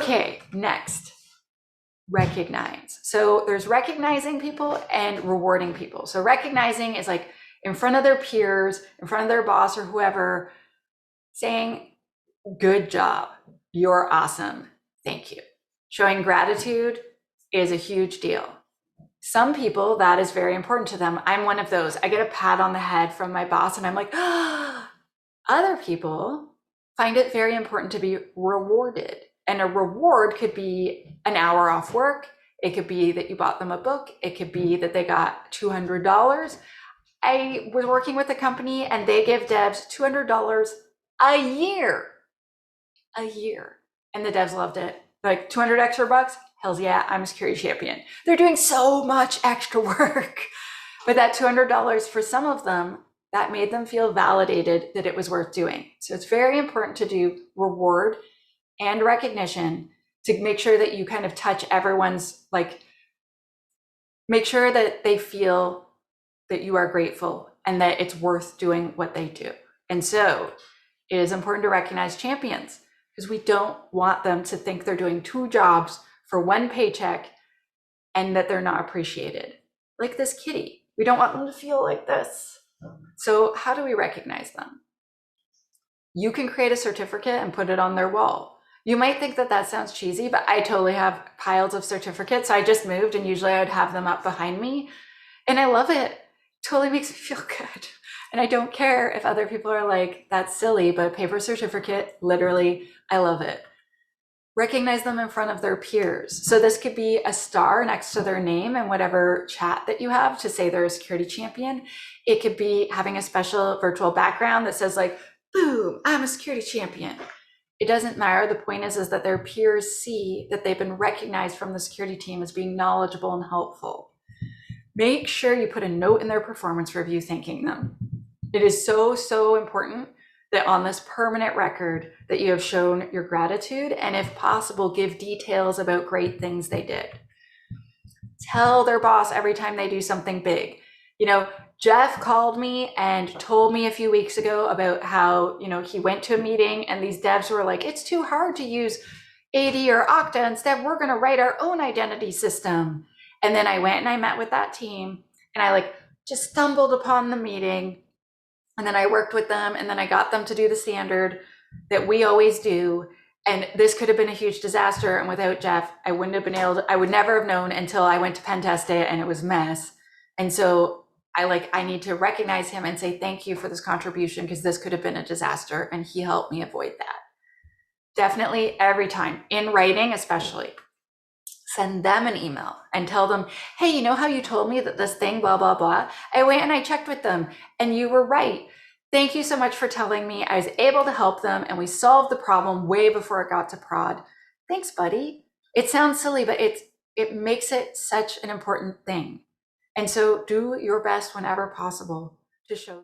Okay, next, recognize. So there's recognizing people and rewarding people. So recognizing is like in front of their peers, in front of their boss or whoever, saying, good job, you're awesome, thank you. Showing gratitude is a huge deal. Some people, that is very important to them. I'm one of those. I get a pat on the head from my boss and I'm like, ah. Other people find it very important to be rewarded. And a reward could be an hour off work. It could be that you bought them a book. It could be that they got $200. I was working with a company and they give devs $200 a year. A year. And the devs loved it. Like 200 extra bucks? Hells yeah, I'm a security champion. They're doing so much extra work. But that $200 for some of them, that made them feel validated that it was worth doing. So it's very important to do reward and recognition to make sure that you kind of touch everyone's, like, make sure that they feel that you are grateful and that it's worth doing what they do. And so it is important to recognize champions because we don't want them to think they're doing 2 jobs for 1 paycheck and that they're not appreciated. Like this kitty, we don't want them to feel like this. So how do we recognize them? You can create a certificate and put it on their wall. You might think that that sounds cheesy, but I totally have piles of certificates. I just moved and usually I would have them up behind me. And I love it. Totally makes me feel good. And I don't care if other people are like, that's silly, but paper certificate, literally, I love it. Recognize them in front of their peers. So this could be a star next to their name in whatever chat that you have to say they're a security champion. It could be having a special virtual background that says like, boom, I'm a security champion. It doesn't matter. The point is that their peers see that they've been recognized from the security team as being knowledgeable and helpful. Make sure you put a note in their performance review thanking them. It is so, so important that on this permanent record that you have shown your gratitude and if possible, give details about great things they did. Tell their boss every time they do something big. You know, Jeff called me and told me a few weeks ago about how, you know, he went to a meeting and these devs were like, it's too hard to use AD or Okta. Instead, we're going to write our own identity system. And then I went and I met with that team and I like just stumbled upon the meeting. And then I worked with them and then I got them to do the standard that we always do. And this could have been a huge disaster. And without Jeff, I wouldn't have been able to, I would never have known until I went to pen test it and it was a mess. And so I need to recognize him and say, thank you for this contribution because this could have been a disaster. And he helped me avoid that. Definitely every time in writing, especially send them an email and tell them, hey, you know how you told me that this thing, blah, blah, blah. I went and I checked with them and you were right. Thank you so much for telling me. I was able to help them and we solved the problem way before it got to prod. Thanks, buddy. It sounds silly, but it makes it such an important thing. And so do your best whenever possible to show